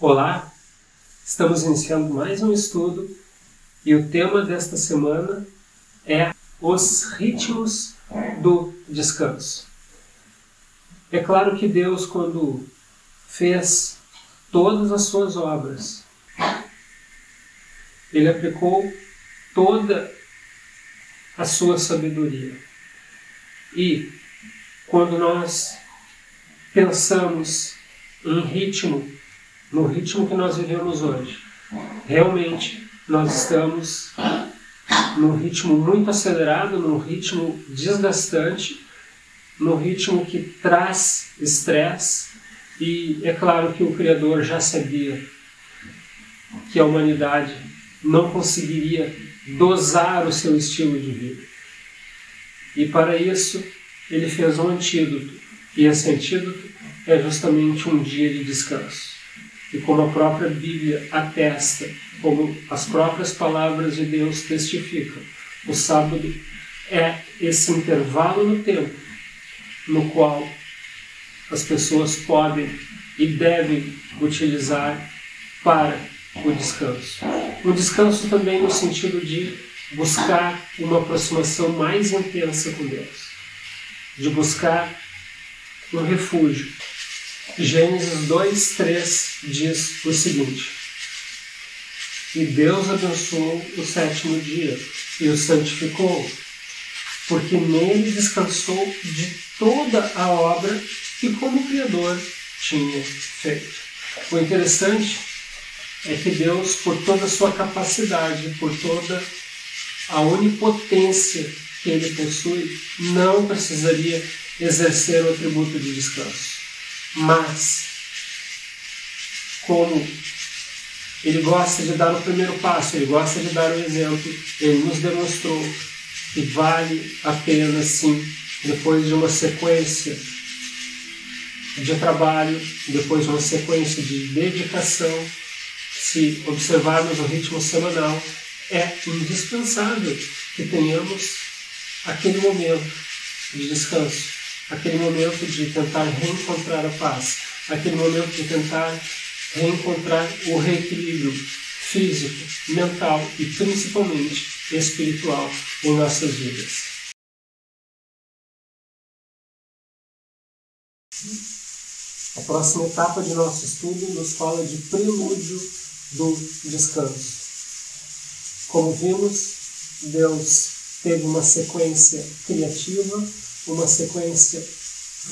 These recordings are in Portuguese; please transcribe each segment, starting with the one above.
Olá, estamos iniciando mais um estudo e o tema desta semana é os ritmos do descanso. É claro que Deus, quando fez todas as suas obras, Ele aplicou toda a sua sabedoria. E quando nós pensamos em ritmo, no ritmo que nós vivemos hoje, realmente nós estamos num ritmo muito acelerado, num ritmo desgastante, num ritmo que traz estresse, e é claro que o Criador já sabia que a humanidade não conseguiria dosar o seu estilo de vida. E para isso Ele fez um antídoto, e esse antídoto é justamente um dia de descanso. E como a própria Bíblia atesta, como as próprias palavras de Deus testificam, o sábado é esse intervalo no tempo no qual as pessoas podem e devem utilizar para o descanso. Um descanso também no sentido de buscar uma aproximação mais intensa com Deus, de buscar um refúgio. Gênesis 2:3 diz o seguinte: E Deus abençoou o sétimo dia e o santificou, porque nele descansou de toda a obra que como Criador tinha feito. O interessante é que Deus, por toda a sua capacidade, por toda a onipotência que Ele possui, não precisaria exercer o atributo de descanso. Mas, como Ele gosta de dar o primeiro passo, Ele gosta de dar o exemplo, Ele nos demonstrou que vale a pena, sim, depois de uma sequência de trabalho, depois de uma sequência de dedicação, se observarmos o ritmo semanal, é indispensável que tenhamos aquele momento de descanso, aquele momento de tentar reencontrar a paz, aquele momento de tentar reencontrar o reequilíbrio físico, mental e principalmente espiritual em nossas vidas. A próxima etapa de nosso estudo nos fala de prelúdio do descanso. Como vimos, Deus teve uma sequência criativa, uma sequência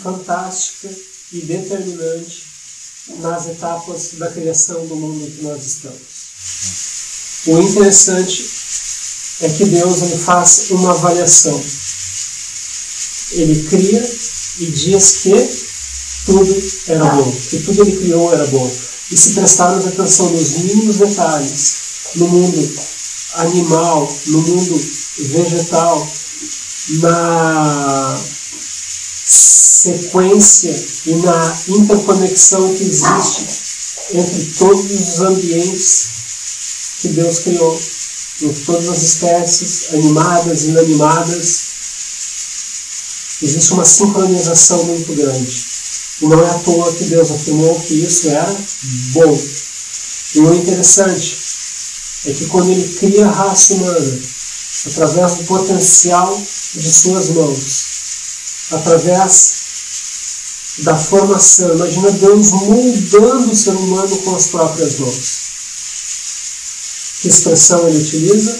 fantástica e determinante nas etapas da criação do mundo em que nós estamos. O interessante é que Deus ele faz uma avaliação. Ele cria e diz que tudo era bom, que tudo Ele criou era bom. E se prestarmos atenção nos mínimos detalhes, no mundo animal, no mundo vegetal, na sequência e na interconexão que existe entre todos os ambientes que Deus criou, entre todas as espécies, animadas e inanimadas, existe uma sincronização muito grande. E não é à toa que Deus afirmou que isso era bom. E o interessante é que quando Ele cria a raça humana, através do potencial de suas mãos, através da formação, imagina Deus moldando o ser humano com as próprias mãos. Que expressão Ele utiliza?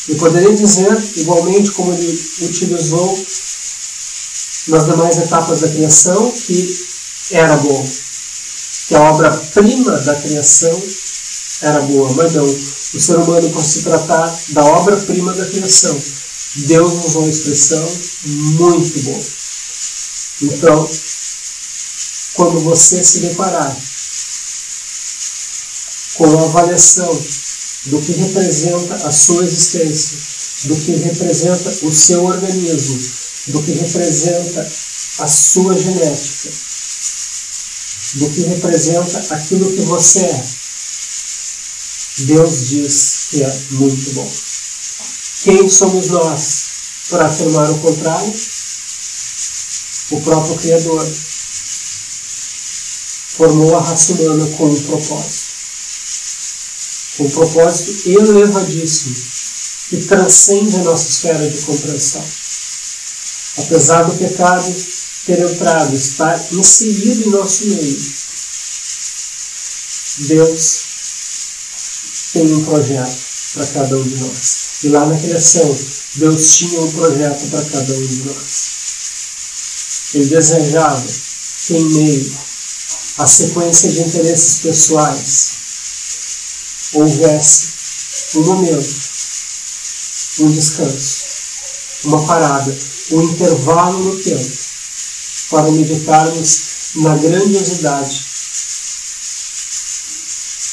Eu poderia dizer, igualmente como Ele utilizou nas demais etapas da criação, que era bom, que a obra-prima da criação era boa, mas não. O ser humano, por se tratar da obra-prima da criação, Deus usou a expressão muito bom. Então, quando você se deparar com a avaliação do que representa a sua existência, do que representa o seu organismo, do que representa a sua genética, do que representa aquilo que você é, Deus diz que é muito bom. Quem somos nós para afirmar o contrário? O próprio Criador formou a raça humana com um propósito. com um propósito elevadíssimo, que transcende a nossa esfera de compreensão. Apesar do pecado ter entrado, estar inserido em nosso meio, Deus tem um projeto para cada um de nós. E lá na criação, Deus tinha um projeto para cada um de nós. Ele desejava que em meio à sequência de interesses pessoais houvesse um momento, um descanso, uma parada, um intervalo no tempo para meditarmos na grandiosidade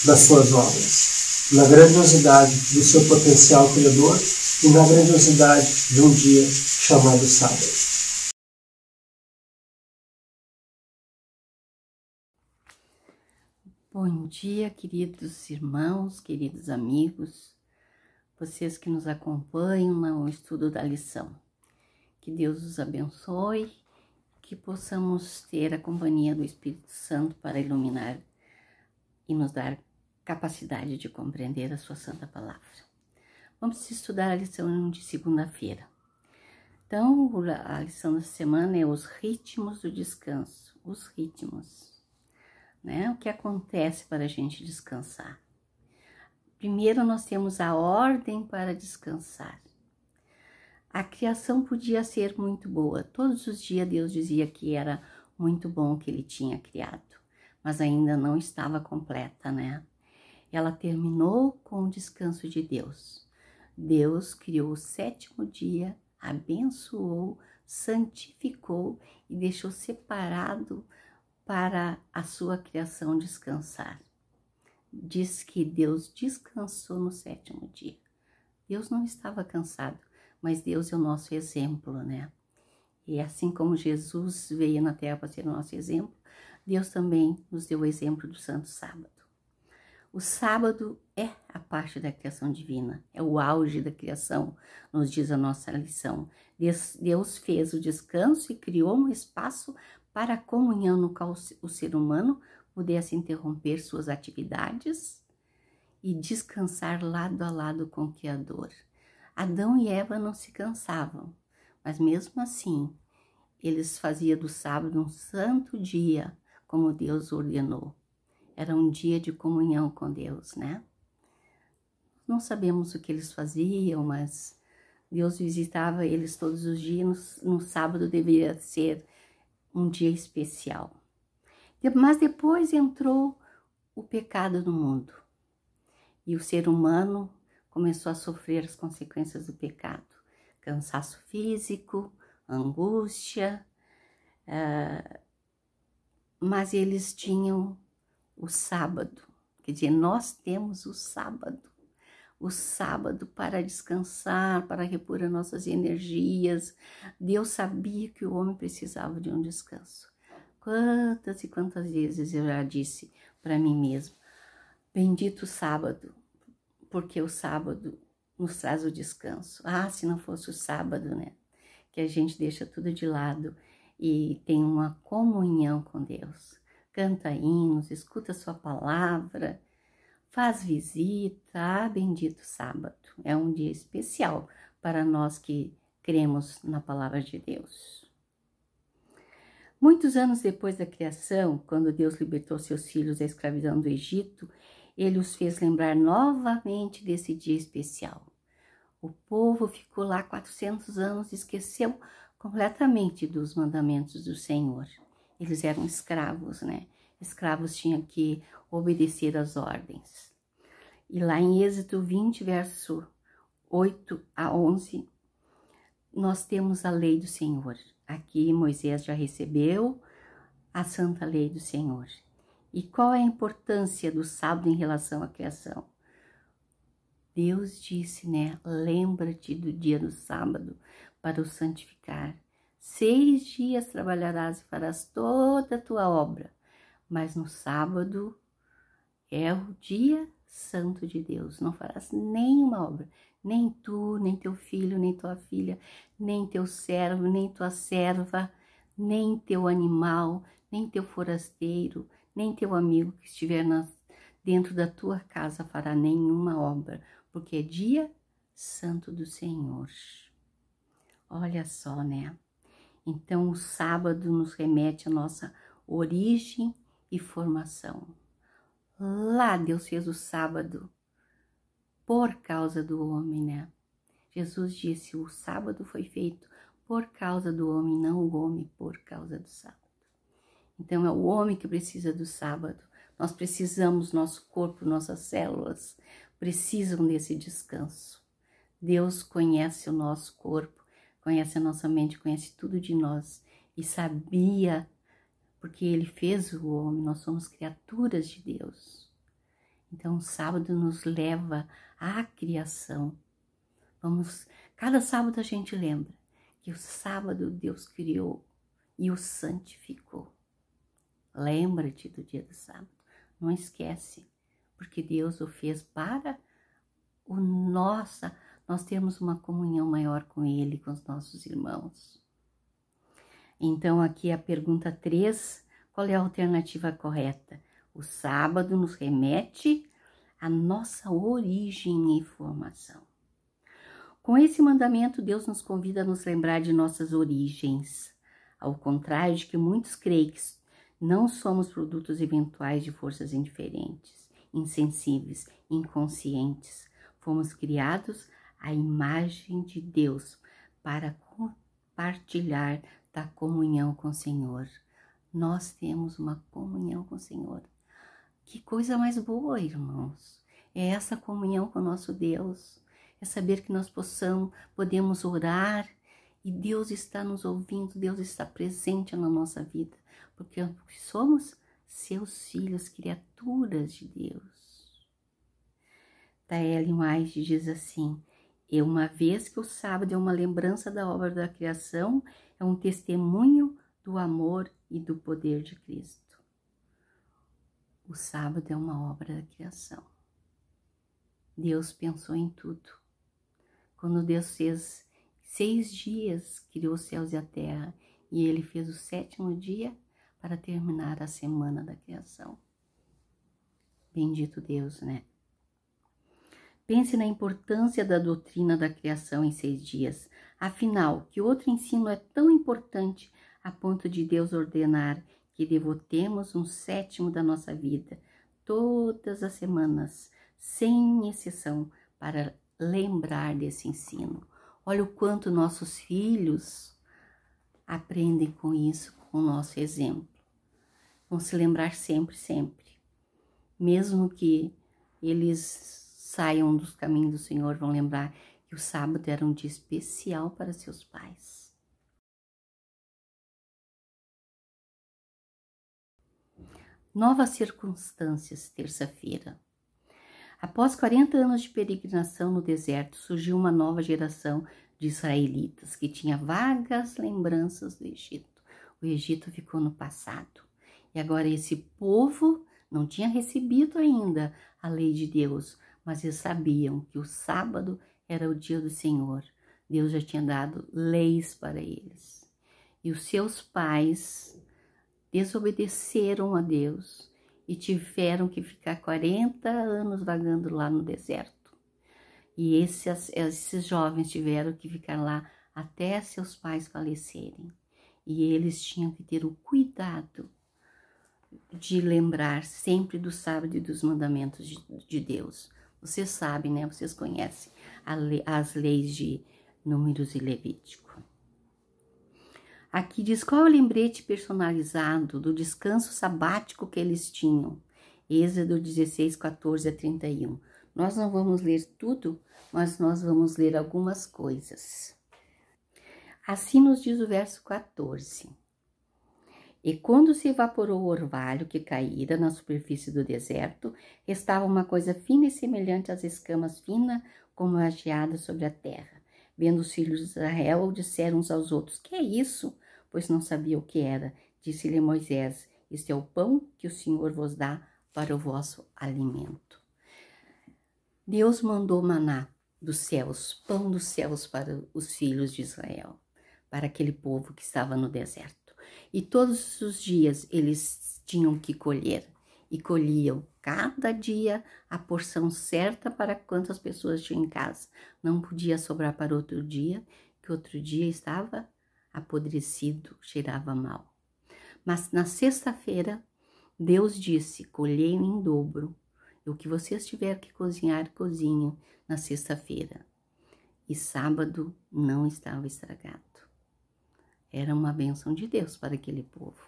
das suas obras, na grandiosidade do seu potencial criador e na grandiosidade de um dia chamado sábado. Bom dia, queridos irmãos, queridos amigos, vocês que nos acompanham no estudo da lição. Que Deus os abençoe, que possamos ter a companhia do Espírito Santo para iluminar e nos dar capacidade de compreender a sua santa palavra. Vamos estudar a lição de segunda-feira. Então, a lição da semana é os ritmos do descanso, os ritmos. O que acontece para a gente descansar? Primeiro, nós temos a ordem para descansar. A criação podia ser muito boa. Todos os dias Deus dizia que era muito bom o que ele tinha criado, mas ainda não estava completa, Ela terminou com o descanso de Deus. Deus criou o sétimo dia, abençoou, santificou e deixou separado para a sua criação descansar. Diz que Deus descansou no sétimo dia. Deus não estava cansado, mas Deus é o nosso exemplo, E assim como Jesus veio na terra para ser o nosso exemplo, Deus também nos deu o exemplo do Santo Sábado. O sábado é a parte da criação divina, é o auge da criação, nos diz a nossa lição. Deus fez o descanso e criou um espaço para a comunhão no qual o ser humano pudesse interromper suas atividades e descansar lado a lado com o Criador. Adão e Eva não se cansavam, mas mesmo assim, eles faziam do sábado um santo dia, como Deus ordenou. Era um dia de comunhão com Deus, Não sabemos o que eles faziam, mas Deus visitava eles todos os dias. No sábado deveria ser um dia especial. Mas depois entrou o pecado no mundo. E o ser humano começou a sofrer as consequências do pecado. Cansaço físico, angústia. Mas eles tinham o sábado. Quer dizer, nós temos o sábado. O sábado para descansar, para repor as nossas energias. Deus sabia que o homem precisava de um descanso. Quantas e quantas vezes eu já disse para mim mesmo, bendito sábado, porque o sábado nos traz o descanso. Se não fosse o sábado, que a gente deixa tudo de lado e tem uma comunhão com Deus. Canta hinos, escuta sua palavra, faz visita, bendito sábado. É um dia especial para nós que cremos na palavra de Deus. Muitos anos depois da criação, quando Deus libertou seus filhos da escravidão do Egito, ele os fez lembrar novamente desse dia especial. O povo ficou lá 400 anos e esqueceu completamente dos mandamentos do Senhor. Eles eram escravos, Escravos tinham que obedecer às ordens. E lá em Êxodo 20, verso 8 a 11, nós temos a lei do Senhor. Aqui Moisés já recebeu a santa lei do Senhor. E qual é a importância do sábado em relação à criação? Deus disse, lembra-te do dia do sábado para o santificar. 6 dias trabalharás e farás toda a tua obra, mas no sábado é o dia santo de Deus. Não farás nenhuma obra, nem tu, nem teu filho, nem tua filha, nem teu servo, nem tua serva, nem teu animal, nem teu forasteiro, nem teu amigo que estiver dentro da tua casa fará nenhuma obra, porque é dia santo do Senhor. Olha só, né? Então, o sábado nos remete à nossa origem e formação. Lá Deus fez o sábado por causa do homem, né? Jesus disse, o sábado foi feito por causa do homem, não o homem por causa do sábado. Então, é o homem que precisa do sábado. Nós precisamos, nosso corpo, nossas células precisam desse descanso. Deus conhece o nosso corpo, conhece a nossa mente, conhece tudo de nós e sabia, porque Ele fez o homem, nós somos criaturas de Deus. Então, o sábado nos leva à criação. Cada sábado a gente lembra que o sábado Deus criou e o santificou. Lembra-te do dia do sábado, não esquece, porque Deus o fez para nós termos uma comunhão maior com Ele, com os nossos irmãos. Então, aqui a pergunta 3, qual é a alternativa correta? O sábado nos remete à nossa origem e formação. Com esse mandamento, Deus nos convida a nos lembrar de nossas origens, ao contrário de que muitos creem que não somos produtos eventuais de forças indiferentes, insensíveis, inconscientes. Fomos criados à imagem de Deus para compartilhar da comunhão com o Senhor. Nós temos uma comunhão com o Senhor. Que coisa mais boa, irmãos! É essa comunhão com o nosso Deus. É saber que nós podemos orar e Deus está nos ouvindo, Deus está presente na nossa vida, porque somos seus filhos, criaturas de Deus. Ellen White diz assim, uma vez que o sábado é uma lembrança da obra da criação, é um testemunho do amor e do poder de Cristo. O sábado é uma obra da criação. Deus pensou em tudo. Quando Deus fez 6 dias, criou os céus e a terra, e Ele fez o 7º dia para terminar a semana da criação. Bendito Deus, né? Pense na importância da doutrina da criação em 6 dias. Afinal, que outro ensino é tão importante a ponto de Deus ordenar que devotemos um 7º da nossa vida, todas as semanas, sem exceção, para lembrar desse ensino. Olha o quanto nossos filhos aprendem com isso, com o nosso exemplo. Vão se lembrar sempre, sempre. Mesmo que eles saiam dos caminhos do Senhor, vão lembrar que o sábado era um dia especial para seus pais. Novas circunstâncias, terça-feira. Após 40 anos de peregrinação no deserto, surgiu uma nova geração de israelitas que tinha vagas lembranças do Egito. O Egito ficou no passado. E agora esse povo não tinha recebido ainda a lei de Deus, mas eles sabiam que o sábado era o dia do Senhor. Deus já tinha dado leis para eles. E os seus pais desobedeceram a Deus e tiveram que ficar 40 anos vagando lá no deserto. E esses jovens tiveram que ficar lá até seus pais falecerem. E eles tinham que ter o cuidado de lembrar sempre do sábado e dos mandamentos de Deus. Vocês sabem, né? Vocês conhecem as leis de Números e Levítico. Aqui diz qual é o lembrete personalizado do descanso sabático que eles tinham. Êxodo 16, 14 a 31. Nós não vamos ler tudo, mas nós vamos ler algumas coisas. Assim nos diz o verso 14. E quando se evaporou o orvalho que caíra na superfície do deserto, restava uma coisa fina e semelhante às escamas finas como a geada sobre a terra. Vendo os filhos de Israel, disseram uns aos outros, que é isso? Pois não sabia o que era. Disse-lhe Moisés, este é o pão que o Senhor vos dá para o vosso alimento. Deus mandou maná dos céus, pão dos céus para os filhos de Israel, para aquele povo que estava no deserto. E todos os dias eles tinham que colher. e colhiam cada dia a porção certa para quantas pessoas tinham em casa. Não podia sobrar para outro dia, que outro dia estava apodrecido, cheirava mal. Mas na sexta-feira, Deus disse: colhei em dobro. E o que vocês tiverem que cozinhar, cozinhem na sexta-feira. E sábado não estava estragado. Era uma bênção de Deus para aquele povo.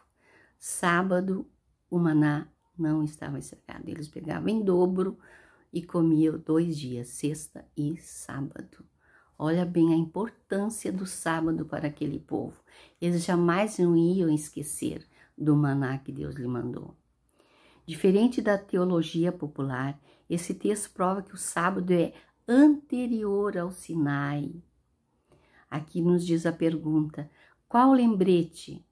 Sábado, o maná não estava estragado. Eles pegavam em dobro e comiam 2 dias, sexta e sábado. Olha bem a importância do sábado para aquele povo. Eles jamais não iam esquecer do maná que Deus lhe mandou. Diferente da teologia popular, esse texto prova que o sábado é anterior ao Sinai. Aqui nos diz a pergunta: qual o lembrete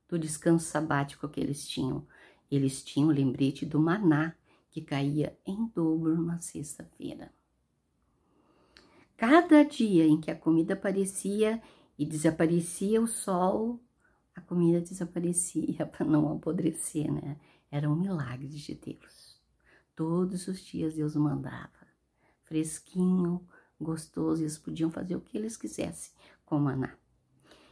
do descanso sabático que eles tinham? Eles tinham o lembrete do maná, que caía em dobro na sexta-feira. Cada dia em que a comida aparecia e desaparecia o sol, a comida desaparecia para não apodrecer, né? Era um milagre de Deus. Todos os dias Deus mandava. Fresquinho, gostoso, eles podiam fazer o que eles quisessem com o maná.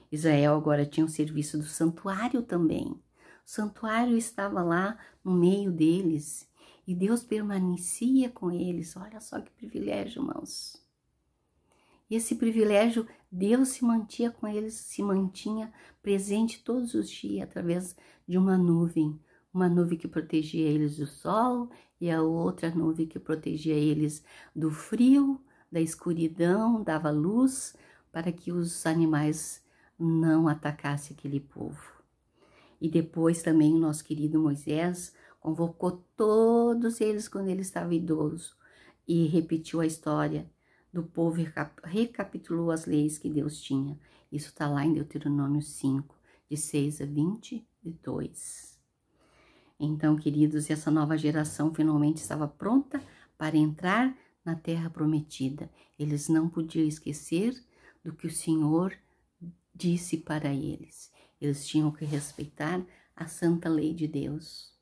Israel agora tinha o serviço do santuário também. O santuário estava lá no meio deles e Deus permanecia com eles. Olha só que privilégio, irmãos. E esse privilégio, Deus se mantinha com eles, se mantinha presente todos os dias através de uma nuvem que protegia eles do sol e a outra nuvem que protegia eles do frio, da escuridão, dava luz para que os animais não atacassem aquele povo. E depois também o nosso querido Moisés convocou todos eles quando ele estava idoso e repetiu a história do povo, recapitulou as leis que Deus tinha. Isso está lá em Deuteronômio 5, de 6 a 22. Então, queridos, essa nova geração finalmente estava pronta para entrar na terra prometida. Eles não podiam esquecer do que o Senhor disse para eles. Eles tinham que respeitar a santa lei de Deus,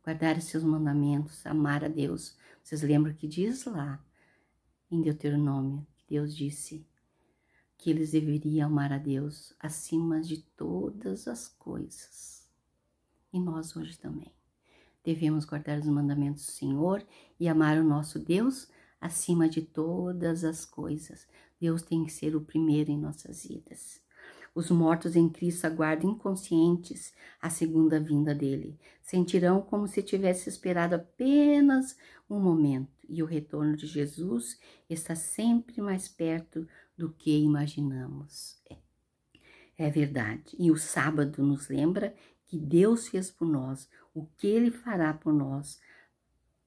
guardar os seus mandamentos, amar a Deus. Vocês lembram que diz lá em Deuteronômio, que Deus disse que eles deveriam amar a Deus acima de todas as coisas. E nós hoje também devemos guardar os mandamentos do Senhor e amar o nosso Deus acima de todas as coisas. Deus tem que ser o primeiro em nossas vidas. Os mortos em Cristo aguardam inconscientes a segunda vinda dele. Sentirão como se tivesse esperado apenas um momento. E o retorno de Jesus está sempre mais perto do que imaginamos. É verdade. E o sábado nos lembra que Deus fez por nós, o que Ele fará por nós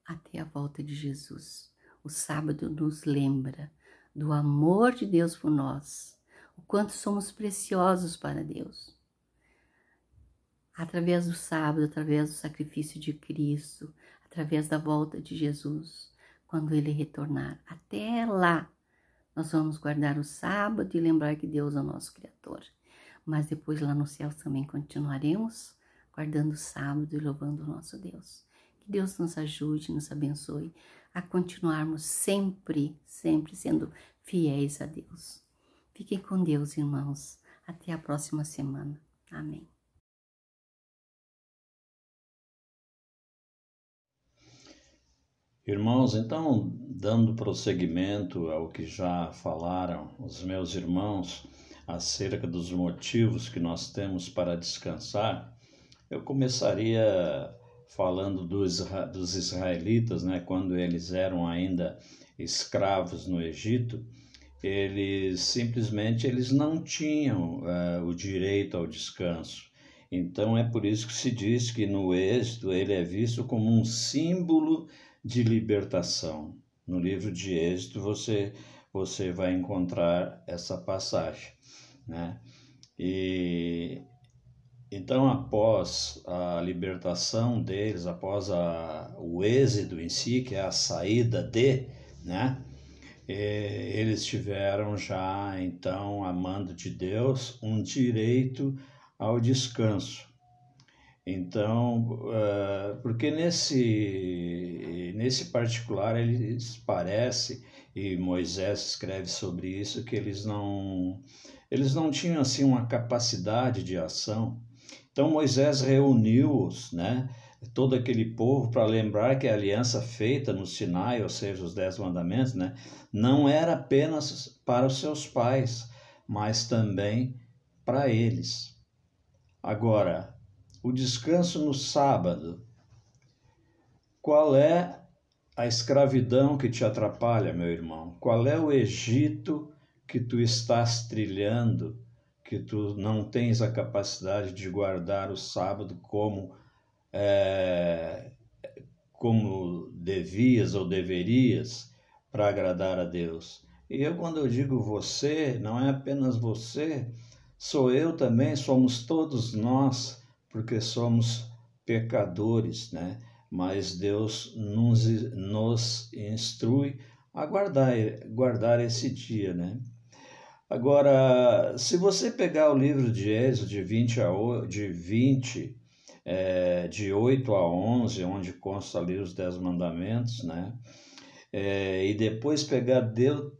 até a volta de Jesus. O sábado nos lembra do amor de Deus por nós, o quanto somos preciosos para Deus. Através do sábado, através do sacrifício de Cristo, através da volta de Jesus, quando Ele retornar. Até lá, nós vamos guardar o sábado e lembrar que Deus é o nosso Criador. Mas depois lá no céu também continuaremos guardando o sábado e louvando o nosso Deus. Que Deus nos ajude, nos abençoe a continuarmos sempre, sempre sendo fiéis a Deus. Fiquem com Deus, irmãos. Até a próxima semana. Amém. Irmãos, então, dando prosseguimento ao que já falaram os meus irmãos acerca dos motivos que nós temos para descansar, eu começaria falando dos israelitas, né? Quando eles eram ainda escravos no Egito, eles não tinham o direito ao descanso. Então é por isso que se diz que no Êxodo ele é visto como um símbolo de libertação. No livro de Êxodo você vai encontrar essa passagem, né? E então, após a libertação deles, após o êxodo em si, que é a saída né? Eles tiveram já, então, a mando de Deus, um direito ao descanso. Então, porque nesse particular eles parece, e Moisés escreve sobre isso, que eles não tinham assim uma capacidade de ação. Então Moisés reuniu-os, né, todo aquele povo, para lembrar que a aliança feita no Sinai, ou seja, os 10 mandamentos, né, não era apenas para os seus pais, mas também para eles. Agora, o descanso no sábado. Qual é a escravidão que te atrapalha, meu irmão? Qual é o Egito que tu estás trilhando, que tu não tens a capacidade de guardar o sábado como devias ou deverias para agradar a Deus? E quando eu digo você, não é apenas você, sou eu também, somos todos nós, porque somos pecadores, né? Mas Deus nos instrui a guardar esse dia, né? Agora, se você pegar o livro de Êxodo de 8 a 11, onde consta ali os 10 mandamentos, né? E depois pegar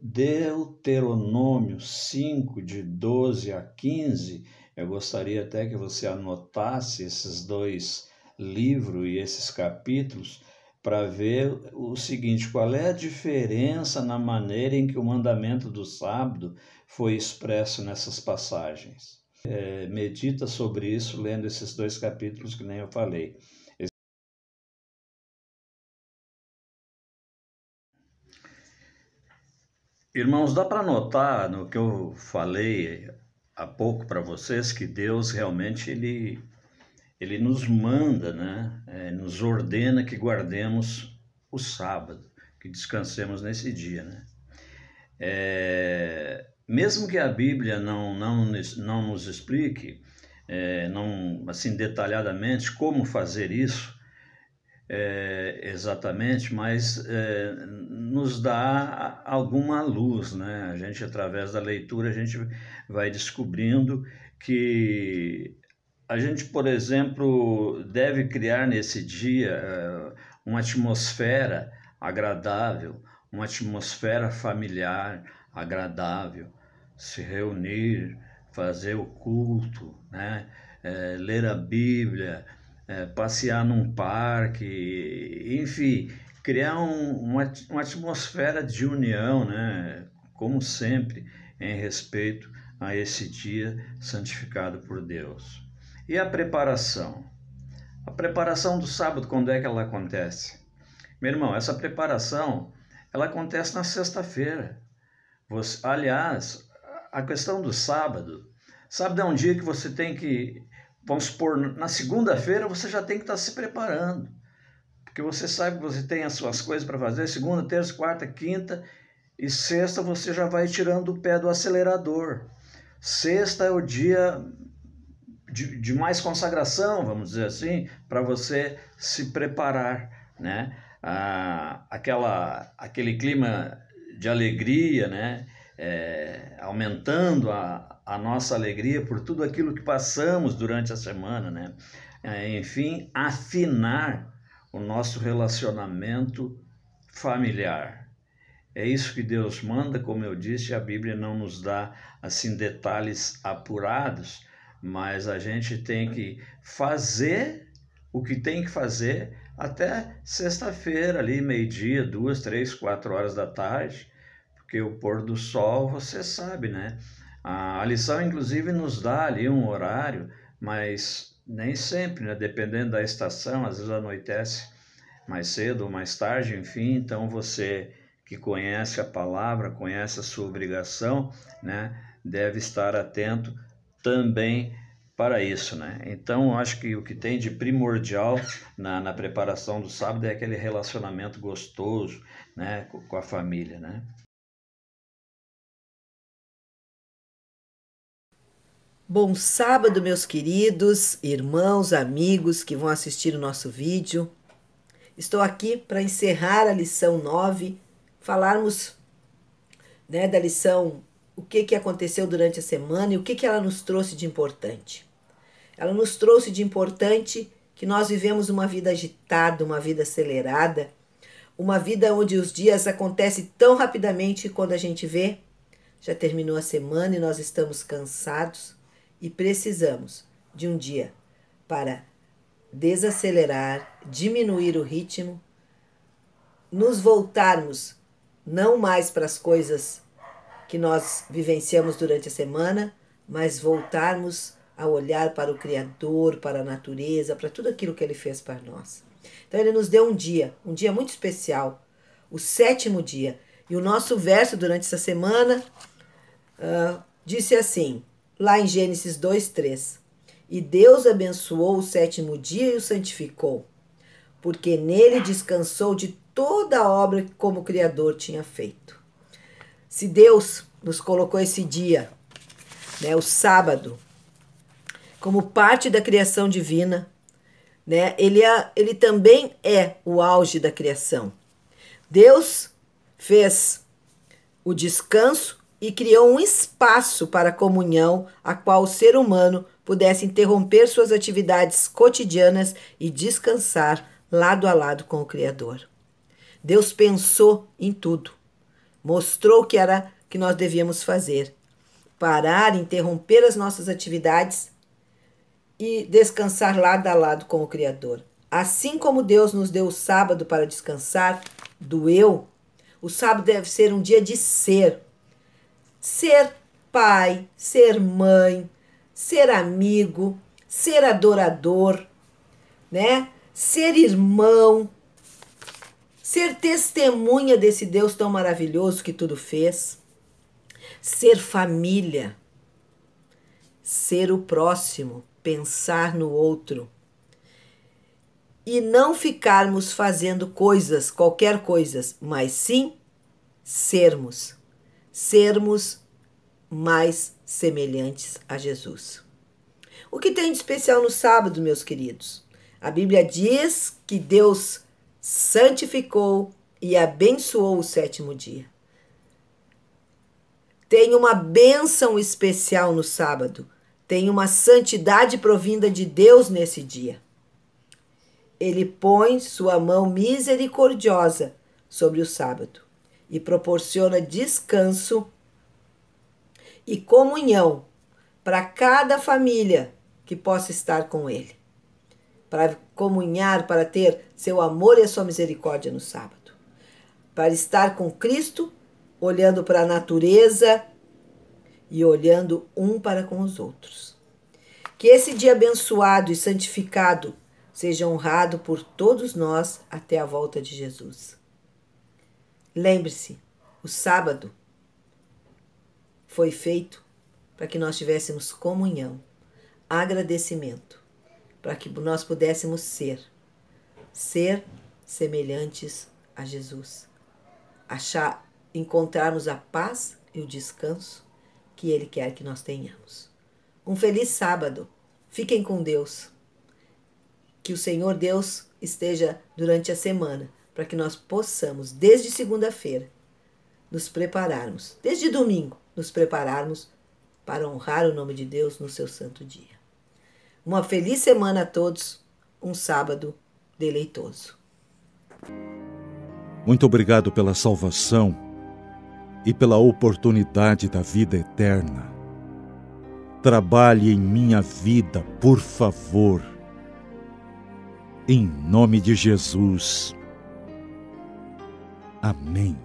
Deuteronômio 5, de 12 a 15, eu gostaria até que você anotasse esses dois livros e esses capítulos para ver o seguinte: qual é a diferença na maneira em que o mandamento do sábado foi expresso nessas passagens. Medita sobre isso lendo esses dois capítulos que nem eu falei. Irmãos, dá para notar no que eu falei há pouco para vocês que Deus realmente ele nos manda, né? Nos ordena que guardemos o sábado, que descansemos nesse dia, né? Mesmo que a Bíblia não nos explique, não assim detalhadamente como fazer isso, exatamente, mas nos dá alguma luz, né? A gente, através da leitura, a gente vai descobrindo que a gente, por exemplo, deve criar nesse dia uma atmosfera agradável, uma atmosfera familiar agradável, se reunir, fazer o culto, né? Ler a Bíblia, passear num parque, enfim, criar uma atmosfera de união, né? Como sempre, em respeito a esse dia santificado por Deus. E a preparação? A preparação do sábado, quando é que ela acontece? Meu irmão, essa preparação, ela acontece na sexta-feira. Aliás, a questão do sábado é um dia que você tem que, vamos supor, na segunda-feira você já tem que estar se preparando, porque você sabe que você tem as suas coisas para fazer, segunda, terça, quarta, quinta e sexta você já vai tirando o pé do acelerador. Sexta é o dia de mais consagração, vamos dizer assim, para você se preparar, né? Aquele clima de alegria, né? Aumentando a nossa alegria por tudo aquilo que passamos durante a semana, né? Enfim, afinar o nosso relacionamento familiar. É isso que Deus manda, como eu disse, a Bíblia não nos dá assim detalhes apurados, mas a gente tem que fazer o que tem que fazer até sexta-feira, ali meio-dia, 2, 3, 4 horas da tarde, porque o pôr do sol, você sabe, né? A lição, inclusive, nos dá ali um horário, mas nem sempre, né? Dependendo da estação, às vezes anoitece mais cedo ou mais tarde, enfim, então você que conhece a palavra, conhece a sua obrigação, né? Deve estar atento também para isso, né? Então, acho que o que tem de primordial na preparação do sábado é aquele relacionamento gostoso, né? Com a família, né? Bom sábado, meus queridos irmãos, amigos que vão assistir o nosso vídeo. Estou aqui para encerrar a lição 9, falarmos, né, da lição, o que aconteceu durante a semana e o que ela nos trouxe de importante. ela nos trouxe de importante que nós vivemos uma vida agitada, uma vida acelerada, uma vida onde os dias acontecem tão rapidamente que quando a gente vê, já terminou a semana e nós estamos cansados e precisamos de um dia para desacelerar, diminuir o ritmo, nos voltarmos não mais para as coisas que nós vivenciamos durante a semana, mas voltarmos a olhar para o Criador, para a natureza, para tudo aquilo que Ele fez para nós. Então Ele nos deu um dia muito especial, o 7º dia. E o nosso verso durante essa semana disse assim, lá em Gênesis 2:3, e Deus abençoou o 7º dia e o santificou, porque nele descansou de toda a obra que como Criador tinha feito. Se Deus nos colocou esse dia, né, o sábado, como parte da criação divina, né, ele também é o auge da criação. Deus fez o descanso e criou um espaço para a comunhão, a qual o ser humano pudesse interromper suas atividades cotidianas e descansar lado a lado com o Criador. Deus pensou em tudo, mostrou o que era que nós devíamos fazer, parar, interromper as nossas atividades e descansar lado a lado com o Criador. Assim como Deus nos deu o sábado para descansar do eu, o sábado deve ser um dia de ser. Ser pai, ser mãe, ser amigo, ser adorador, né? Ser irmão, ser testemunha desse Deus tão maravilhoso que tudo fez, ser família, ser o próximo, pensar no outro e não ficarmos fazendo coisas, qualquer coisas, mas sim sermos mais semelhantes a Jesus. O que tem de especial no sábado, meus queridos? A Bíblia diz que Deus santificou e abençoou o 7º dia. Tem uma bênção especial no sábado. Tem uma santidade provinda de Deus nesse dia. Ele põe sua mão misericordiosa sobre o sábado e proporciona descanso e comunhão para cada família que possa estar com ele, para comunhar, para ter seu amor e a sua misericórdia no sábado, para estar com Cristo, olhando para a natureza e olhando um para com os outros. Que esse dia abençoado e santificado seja honrado por todos nós até a volta de Jesus. Lembre-se, o sábado foi feito para que nós tivéssemos comunhão, agradecimento, para que nós pudéssemos ser semelhantes a Jesus, encontrarmos a paz e o descanso que Ele quer que nós tenhamos. Um feliz sábado, fiquem com Deus, que o Senhor Deus esteja durante a semana, para que nós possamos, desde segunda-feira, nos prepararmos, desde domingo, nos prepararmos para honrar o nome de Deus no seu santo dia. Uma feliz semana a todos, um sábado deleitoso. Muito obrigado pela salvação e pela oportunidade da vida eterna. Trabalhe em minha vida, por favor. Em nome de Jesus. Amém.